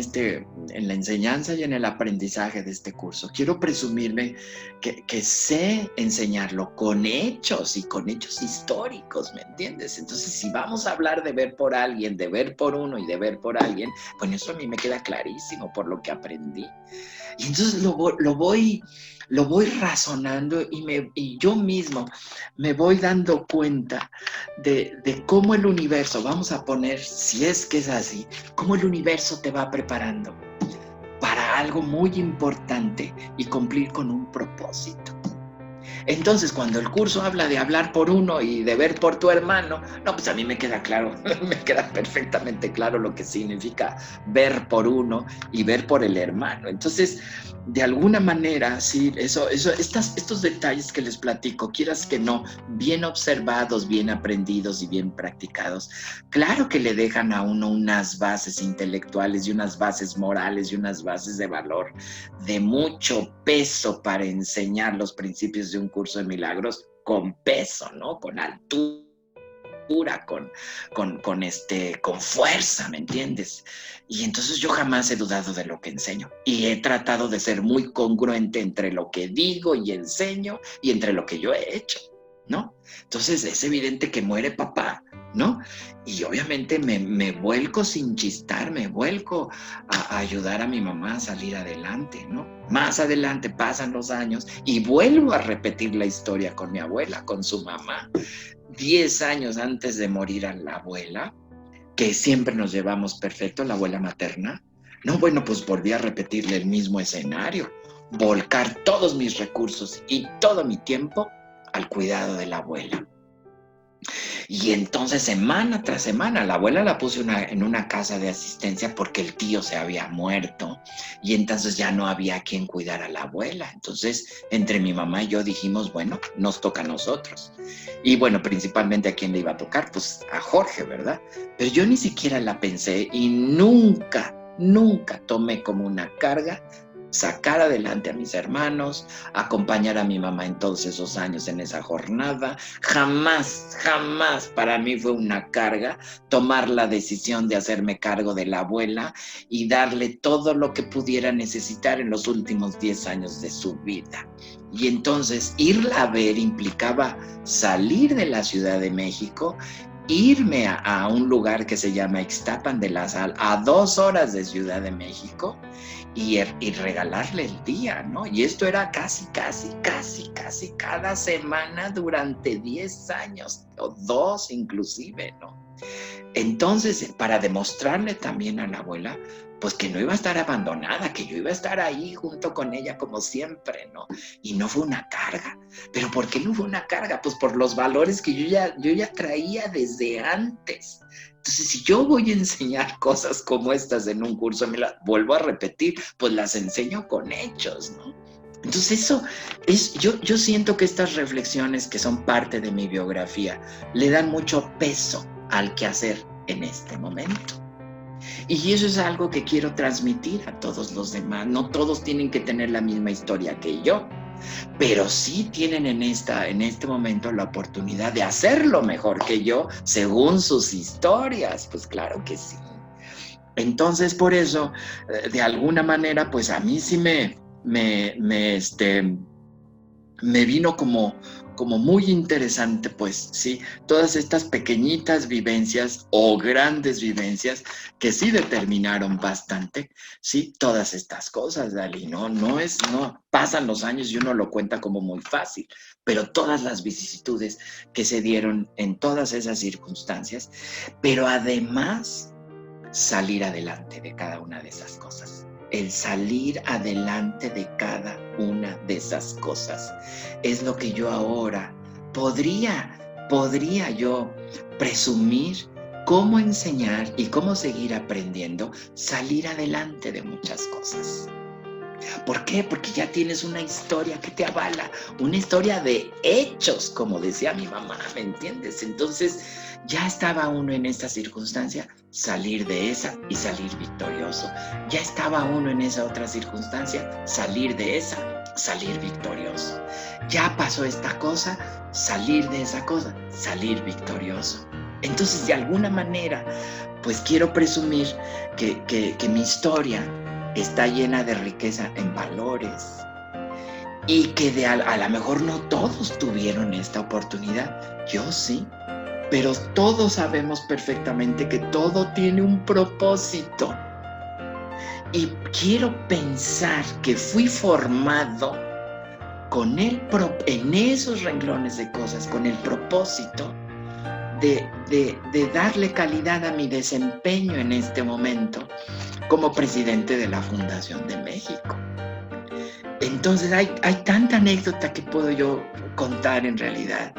la enseñanza y en el aprendizaje de este curso, quiero presumirme que sé enseñarlo con hechos y con hechos históricos, ¿me entiendes? Entonces, si vamos a hablar de ver por alguien, de ver por uno y de ver por alguien, bueno, eso a mí me queda clarísimo por lo que aprendí. Y entonces lo voy razonando y yo mismo me voy dando cuenta de cómo el universo, vamos a poner, si es que es así, cómo el universo te va preparando para algo muy importante y cumplir con un propósito. Entonces, cuando el curso habla de hablar por uno y de ver por tu hermano, no, pues a mí me queda claro, me queda perfectamente claro lo que significa ver por uno y ver por el hermano. Entonces, de alguna manera, sí, estos detalles que les platico, quieras que no, bien observados, bien aprendidos y bien practicados, claro que le dejan a uno unas bases intelectuales y unas bases morales y unas bases de valor de mucho peso para enseñar los principios de un curso de milagros con peso, ¿no? Con altura, con fuerza, ¿me entiendes? Y entonces yo jamás he dudado de lo que enseño y he tratado de ser muy congruente entre lo que digo y enseño y entre lo que yo he hecho, ¿no? Entonces es evidente que muere papá, ¿no? Y obviamente me vuelco sin chistar, me vuelco a ayudar a mi mamá a salir adelante, ¿no? Más adelante pasan los años y vuelvo a repetir la historia con mi abuela, con su mamá. 10 años antes de morir a la abuela, que siempre nos llevamos perfecto, la abuela materna, no, bueno, pues volví a repetirle el mismo escenario, volcar todos mis recursos y todo mi tiempo al cuidado de la abuela. Y entonces semana tras semana, la abuela la puse en una casa de asistencia porque el tío se había muerto y entonces ya no había quien cuidar a la abuela. Entonces, entre mi mamá y yo dijimos, bueno, nos toca a nosotros. Y bueno, principalmente a quién le iba a tocar, pues a Jorge, ¿verdad? Pero yo ni siquiera la pensé y nunca tomé como una carga sacar adelante a mis hermanos, acompañar a mi mamá en todos esos años en esa jornada. Jamás para mí fue una carga tomar la decisión de hacerme cargo de la abuela y darle todo lo que pudiera necesitar en los últimos 10 años de su vida. Y entonces irla a ver implicaba salir de la Ciudad de México, irme a un lugar que se llama Ixtapan de la Sal, a 2 horas de Ciudad de México, y regalarle el día, ¿no? Y esto era casi cada semana durante 10 años, o 2 inclusive, ¿no? Entonces, para demostrarle también a la abuela, pues que no iba a estar abandonada, que yo iba a estar ahí junto con ella como siempre, ¿no? Y no fue una carga. ¿Pero por qué no fue una carga? Pues por los valores que yo ya traía desde antes. Entonces, si yo voy a enseñar cosas como estas en un curso, vuelvo a repetir, pues las enseño con hechos, ¿no? Entonces eso es, yo siento que estas reflexiones que son parte de mi biografía le dan mucho peso al quehacer en este momento. Y eso es algo que quiero transmitir a todos los demás. No todos tienen que tener la misma historia que yo. pero sí tienen en este momento la oportunidad de hacerlo mejor que yo según sus historias. Pues claro que sí. Entonces, por eso, de alguna manera, pues a mí sí me vino como muy interesante, pues, sí, todas estas pequeñitas vivencias o grandes vivencias que sí determinaron bastante, sí, todas estas cosas, Dalí, no pasan los años y uno lo cuenta como muy fácil, pero todas las vicisitudes que se dieron en todas esas circunstancias, pero además salir adelante de cada una de esas cosas. El salir adelante de cada una de esas cosas es lo que yo ahora podría yo presumir cómo enseñar y cómo seguir aprendiendo, salir adelante de muchas cosas. ¿Por qué? Porque ya tienes una historia que te avala, una historia de hechos, como decía mi mamá, ¿me entiendes? Entonces, ya estaba uno en esta circunstancia, salir de esa y salir victorioso. Ya estaba uno en esa otra circunstancia, salir de esa, salir victorioso. Ya pasó esta cosa, salir de esa cosa, salir victorioso. Entonces, de alguna manera, pues quiero presumir que mi historia está llena de riqueza en valores y que a lo mejor no todos tuvieron esta oportunidad. Yo sí, pero todos sabemos perfectamente que todo tiene un propósito. Y quiero pensar que fui formado en esos renglones de cosas, con el propósito de darle calidad a mi desempeño en este momento como presidente de la Fundación de México. Entonces hay tanta anécdota que puedo yo contar en realidad,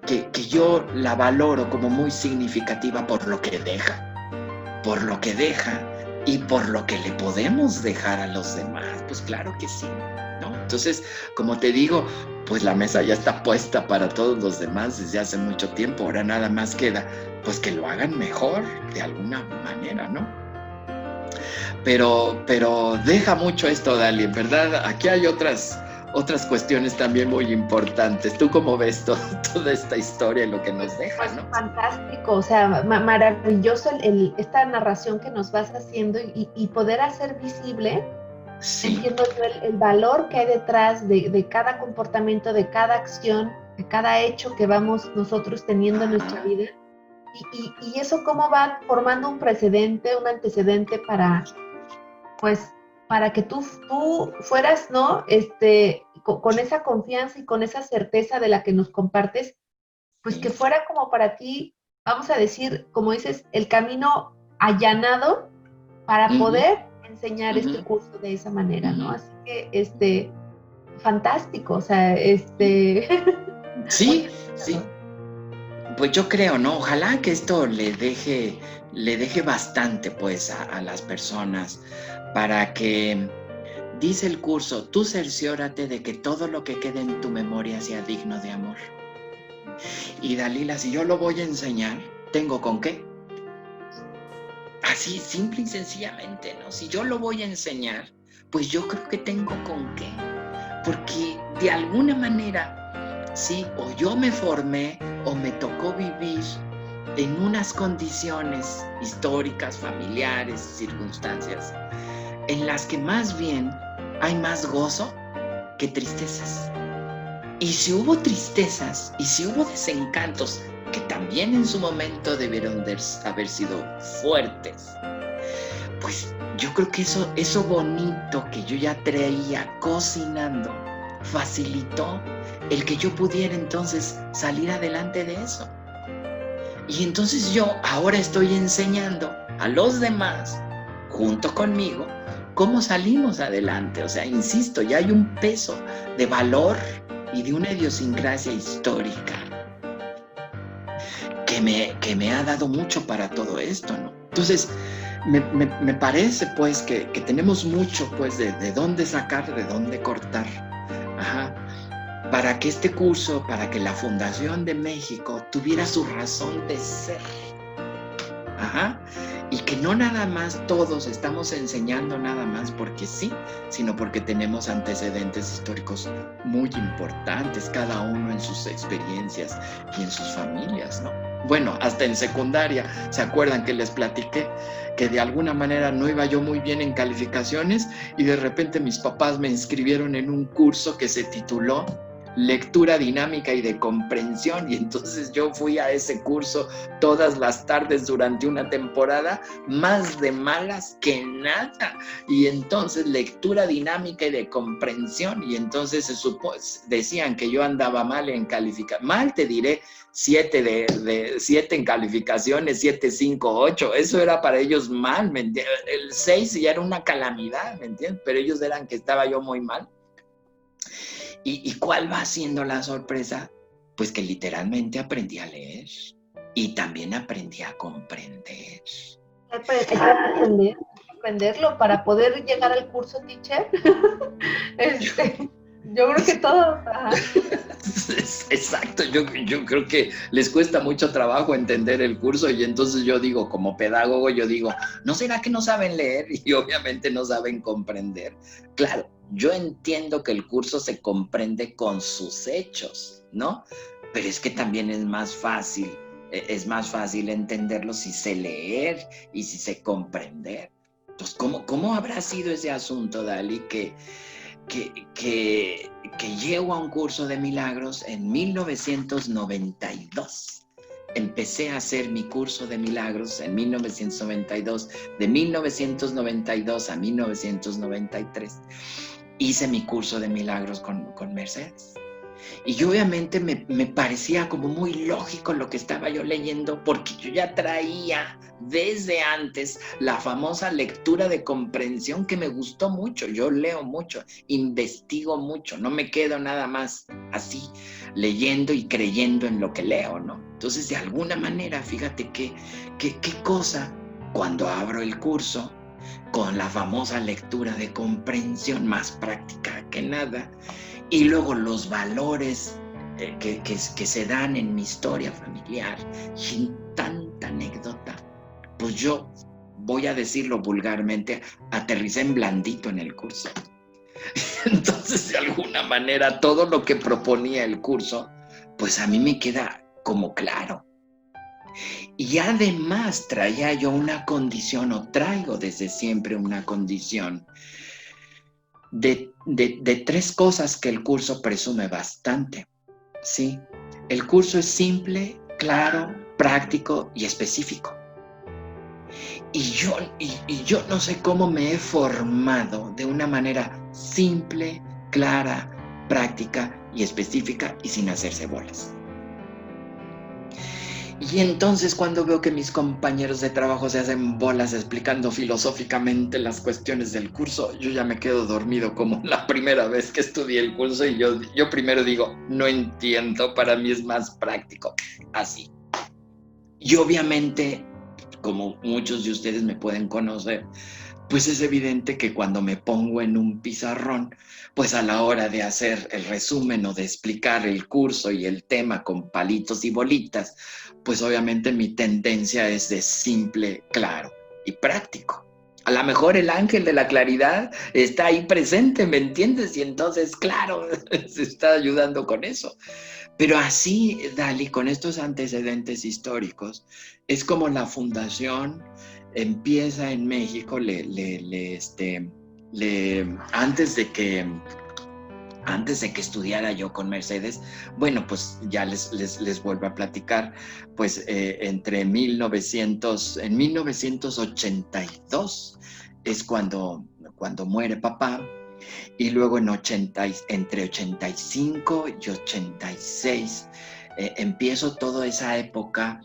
que yo la valoro como muy significativa por lo que deja y por lo que le podemos dejar a los demás. Pues claro que sí, ¿no? Entonces, como te digo, pues la mesa ya está puesta para todos los demás desde hace mucho tiempo. Ahora nada más queda, pues que lo hagan mejor de alguna manera, ¿no? Pero deja mucho esto, Dali, ¿verdad? Aquí hay otras cuestiones también muy importantes. ¿Tú cómo ves toda esta historia y lo que nos deja, pues, ¿no? Fantástico, o sea, maravilloso esta narración que nos vas haciendo y poder hacer visible, sí. Entiendo yo el valor que hay detrás de cada comportamiento, de cada acción, de cada hecho que vamos nosotros teniendo en nuestra vida. Y eso cómo va formando un precedente, un antecedente para que tú fueras, ¿no? Con esa confianza y con esa certeza de la que nos compartes, pues que fuera como para ti, vamos a decir, como dices, el camino allanado para poder enseñar este curso de esa manera, ¿no? Así que, fantástico, o sea, Sí, sí. Pues yo creo, ¿no? Ojalá que esto le deje bastante, pues, a las personas para que, dice el curso, tú cerciórate de que todo lo que quede en tu memoria sea digno de amor. Y Dalila, si yo lo voy a enseñar, ¿tengo con qué? Así, simple y sencillamente, ¿no? Si yo lo voy a enseñar, pues yo creo que tengo con qué. Porque de alguna manera, sí, o yo me formé o me tocó vivir en unas condiciones históricas, familiares, circunstancias, en las que más bien hay más gozo que tristezas. Y si hubo tristezas y si hubo desencantos, que también en su momento debieron haber sido fuertes, pues yo creo que eso bonito que yo ya traía cocinando facilitó el que yo pudiera entonces salir adelante de eso. Y entonces yo ahora estoy enseñando a los demás, junto conmigo, cómo salimos adelante. O sea, insisto, ya hay un peso de valor y de una idiosincrasia histórica que me ha dado mucho para todo esto, ¿no? Entonces, me parece, pues, que tenemos mucho, pues, de dónde sacar, de dónde cortar. Ajá. Para que este curso, para que la Fundación de México tuviera su razón de ser. Ajá. y que no nada más todos estamos enseñando nada más porque sí, sino porque tenemos antecedentes históricos muy importantes, cada uno en sus experiencias y en sus familias, ¿no? Bueno, hasta en secundaria, ¿se acuerdan que les platiqué que de alguna manera no iba yo muy bien en calificaciones y de repente mis papás me inscribieron en un curso que se tituló Lectura Dinámica y de Comprensión, y entonces yo fui a ese curso todas las tardes durante una temporada, más de malas que nada, y entonces lectura dinámica y de comprensión, y entonces decían que yo andaba mal en calificación, mal te diré, 7 en calificaciones, 7, 5, 8, eso era para ellos mal, ¿me entiendes? El 6 ya era una calamidad, ¿me entiendes? Pero ellos eran que estaba yo muy mal. ¿Y cuál va siendo la sorpresa? Pues que literalmente aprendí a leer y también aprendí a comprender. Aprenderlo para poder llegar al curso, teacher. Yo creo que todos. Exacto, yo creo que les cuesta mucho trabajo entender el curso y entonces yo digo, como pedagogo, yo digo, ¿no será que no saben leer? Y obviamente no saben comprender. Claro, yo entiendo que el curso se comprende con sus hechos, ¿no? Pero es que también es más fácil entenderlo si sé leer y si sé comprender. Entonces, ¿cómo habrá sido ese asunto, Dali, que llego a un curso de milagros en 1992? Empecé a hacer mi curso de milagros en 1992, de 1992 a 1993. Hice mi curso de milagros con Mercedes. Y obviamente me parecía como muy lógico lo que estaba yo leyendo, porque yo ya traía desde antes la famosa lectura de comprensión que me gustó mucho. Yo leo mucho, investigo mucho, no me quedo nada más así leyendo y creyendo en lo que leo, ¿no? Entonces, de alguna manera, fíjate qué cosa, cuando abro el curso con la famosa lectura de comprensión, más práctica que nada, y luego los valores que se dan en mi historia familiar y en tanta anécdota, pues yo, voy a decirlo vulgarmente, aterricé en blandito en el curso. Entonces, de alguna manera, todo lo que proponía el curso, pues a mí me queda como claro. Y además traía yo una condición, o traigo desde siempre una condición, de 3 cosas que el curso presume bastante, ¿sí? El curso es simple, claro, práctico y específico. Y yo no sé cómo me he formado de una manera simple, clara, práctica y específica y sin hacerse bolas. Y entonces cuando veo que mis compañeros de trabajo se hacen bolas explicando filosóficamente las cuestiones del curso, yo ya me quedo dormido como la primera vez que estudié el curso y yo primero digo, no entiendo, para mí es más práctico, así. Y obviamente, como muchos de ustedes me pueden conocer, pues es evidente que cuando me pongo en un pizarrón, pues a la hora de hacer el resumen o de explicar el curso y el tema con palitos y bolitas, pues obviamente mi tendencia es de simple, claro y práctico. A lo mejor el ángel de la claridad está ahí presente, ¿me entiendes? Y entonces, claro, se está ayudando con eso. Pero así, Dali, con estos antecedentes históricos, es como la fundación empieza en México, antes de que estudiara yo con Mercedes, bueno, pues ya les vuelvo a platicar, pues en 1982 es cuando muere papá, y luego entre 85 y 86 empiezo toda esa época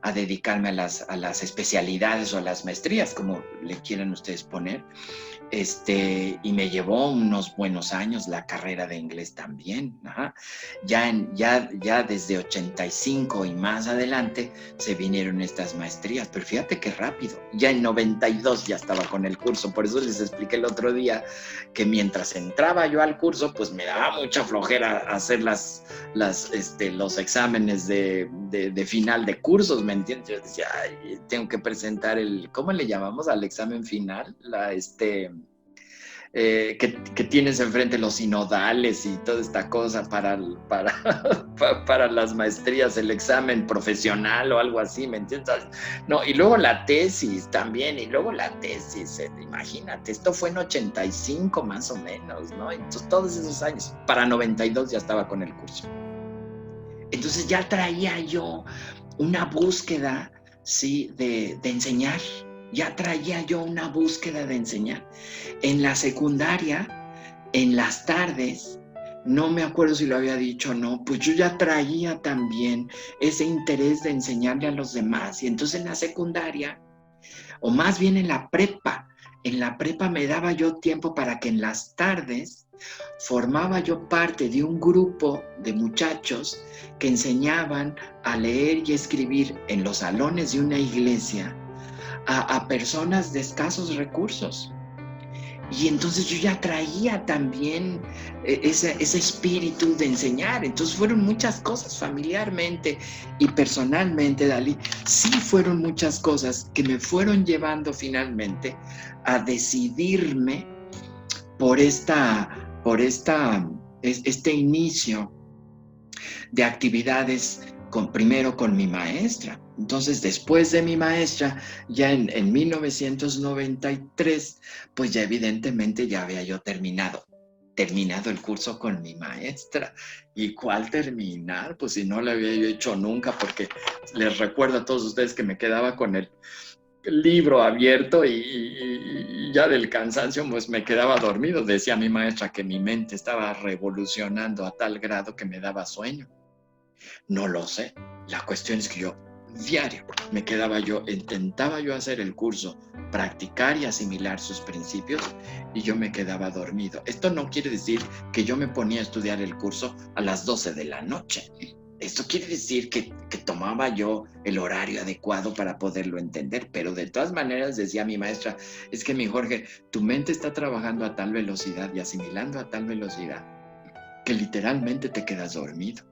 a dedicarme a las especialidades o a las maestrías, como le quieran ustedes poner, y me llevó unos buenos años la carrera de inglés también. Ajá. Ya desde 85 y más adelante se vinieron estas maestrías, pero fíjate qué rápido, ya en 92 ya estaba con el curso. Por eso les expliqué el otro día que mientras entraba yo al curso, pues me daba mucha flojera hacer los exámenes de final de cursos, ¿me entiendes? Yo decía, ay, tengo que presentar ¿cómo le llamamos al examen final? Que tienes enfrente los sinodales y toda esta cosa para las maestrías, el examen profesional o algo así, ¿me entiendes? No, y luego la tesis también, imagínate, esto fue en 85 más o menos, ¿no? Entonces todos esos años, para 92 ya estaba con el curso. Entonces ya traía yo una búsqueda, ¿sí? de enseñar. Ya traía yo una búsqueda de enseñar. En la secundaria, en las tardes, no me acuerdo si lo había dicho o no, pues yo ya traía también ese interés de enseñarle a los demás. Y entonces en la secundaria, o más bien en la prepa me daba yo tiempo para que en las tardes formaba yo parte de un grupo de muchachos que enseñaban a leer y escribir en los salones de una iglesia a personas de escasos recursos. Y entonces yo ya traía también ese espíritu de enseñar. Entonces fueron muchas cosas familiarmente y personalmente, Dalí. Sí fueron muchas cosas que me fueron llevando finalmente a decidirme por este inicio de actividades primero con mi maestra. Entonces, después de mi maestra, ya en 1993, pues ya evidentemente ya había yo terminado el curso con mi maestra. ¿Y cuál terminar? Pues si no lo había yo hecho nunca, porque les recuerdo a todos ustedes que me quedaba con el libro abierto y ya del cansancio pues me quedaba dormido. Decía mi maestra que mi mente estaba revolucionando a tal grado que me daba sueño. No lo sé. La cuestión es que yo diario intentaba yo hacer el curso, practicar y asimilar sus principios, y yo me quedaba dormido. Esto no quiere decir que yo me ponía a estudiar el curso a las 12 de la noche. Esto quiere decir que tomaba yo el horario adecuado para poderlo entender, pero de todas maneras decía mi maestra, es que mi Jorge, tu mente está trabajando a tal velocidad y asimilando a tal velocidad que literalmente te quedas dormido.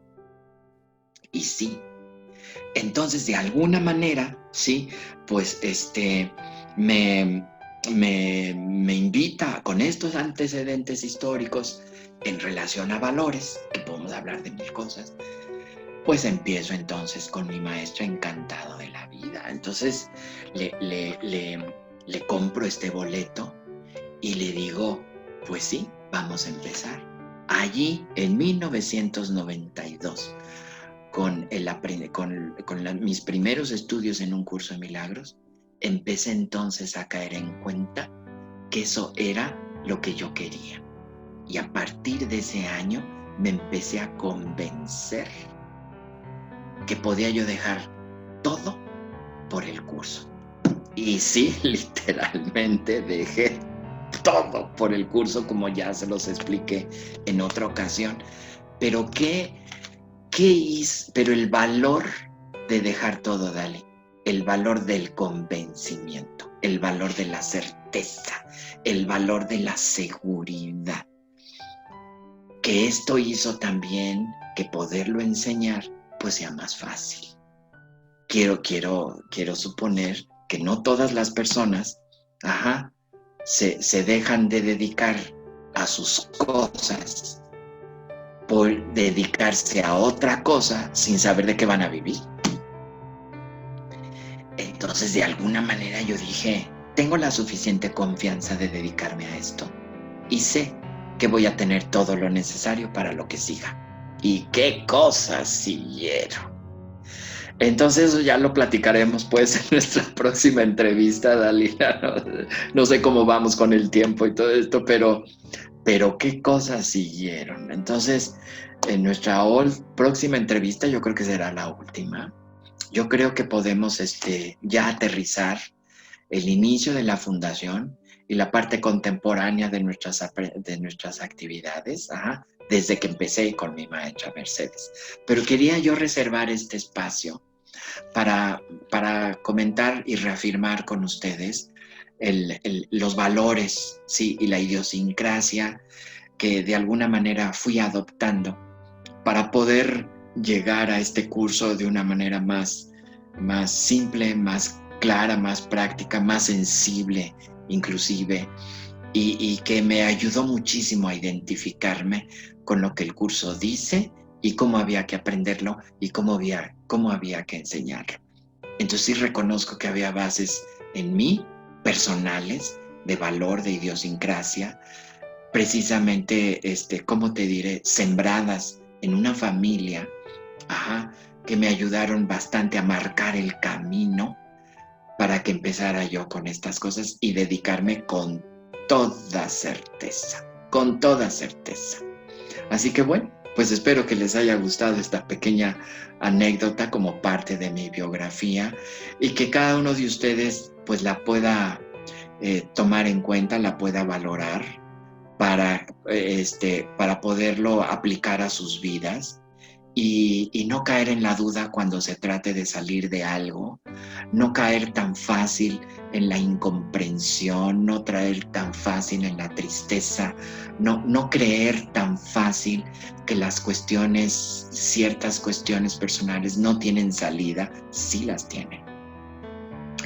Y sí, entonces de alguna manera, sí, pues me invita con estos antecedentes históricos en relación a valores, que podemos hablar de mil cosas, pues empiezo entonces con mi maestra encantado de la vida. Entonces le compro este boleto y le digo, pues sí, vamos a empezar. Allí en 1992, con mis primeros estudios en un curso de milagros, empecé entonces a caer en cuenta que eso era lo que yo quería. Y a partir de ese año me empecé a convencer que podía yo dejar todo por el curso. Y sí, literalmente dejé todo por el curso, como ya se los expliqué en otra ocasión. Pero pero el valor de dejar todo, Dalí, el valor del convencimiento, el valor de la certeza, el valor de la seguridad, que esto hizo también que poderlo enseñar pues sea más fácil. Quiero suponer que no todas las personas se dejan de dedicar a sus cosas por dedicarse a otra cosa sin saber de qué van a vivir. Entonces, de alguna manera yo dije, tengo la suficiente confianza de dedicarme a esto y sé que voy a tener todo lo necesario para lo que siga. ¿Y qué cosas siguieron? Entonces eso ya lo platicaremos pues en nuestra próxima entrevista, Dalila. No sé cómo vamos con el tiempo y todo esto, pero qué cosas siguieron. Entonces, en nuestra próxima entrevista, yo creo que será la última, yo creo que podemos ya aterrizar el inicio de la fundación y la parte contemporánea de nuestras actividades, desde que empecé con mi maestra Mercedes. Pero quería yo reservar este espacio para comentar y reafirmar con ustedes los valores, ¿sí? Y la idiosincrasia que de alguna manera fui adoptando para poder llegar a este curso de una manera más simple, más clara, más práctica, más sensible inclusive, y que me ayudó muchísimo a identificarme con lo que el curso dice y cómo había que aprenderlo y cómo había que enseñarlo. Entonces sí reconozco que había bases en mí, personales, de valor, de idiosincrasia, precisamente, ¿cómo te diré? Sembradas en una familia, que me ayudaron bastante a marcar el camino para que empezara yo con estas cosas y dedicarme con toda certeza, con toda certeza. Así que bueno, pues espero que les haya gustado esta pequeña anécdota como parte de mi biografía y que cada uno de ustedes pues la pueda tomar en cuenta, la pueda valorar para poderlo aplicar a sus vidas y no caer en la duda cuando se trate de salir de algo, no caer tan fácil en la incomprensión, no caer tan fácil en la tristeza, no creer tan fácil que las cuestiones, ciertas cuestiones personales no tienen salida. Sí las tienen,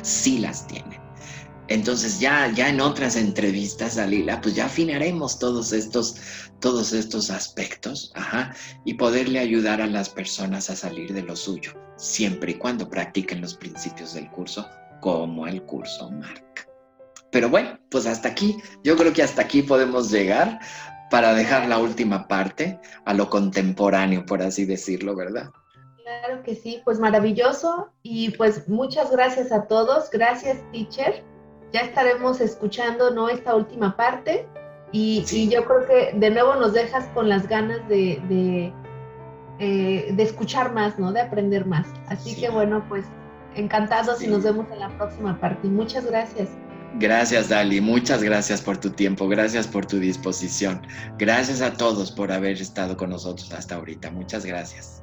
sí las tienen. Entonces ya en otras entrevistas, Dalila, pues ya afinaremos todos estos aspectos, y poderle ayudar a las personas a salir de lo suyo, siempre y cuando practiquen los principios del curso, como el curso marca. Pero bueno, pues hasta aquí, yo creo que hasta aquí podemos llegar para dejar la última parte a lo contemporáneo, por así decirlo, ¿verdad? Claro que sí, pues maravilloso, y pues muchas gracias a todos, gracias, teacher. Ya estaremos escuchando, ¿no?, esta última parte, y yo creo que de nuevo nos dejas con las ganas de escuchar más, ¿no?, de aprender más. Así que bueno, pues encantados y nos vemos en la próxima parte. Muchas gracias. Gracias, Dali. Muchas gracias por tu tiempo. Gracias por tu disposición. Gracias a todos por haber estado con nosotros hasta ahorita. Muchas gracias.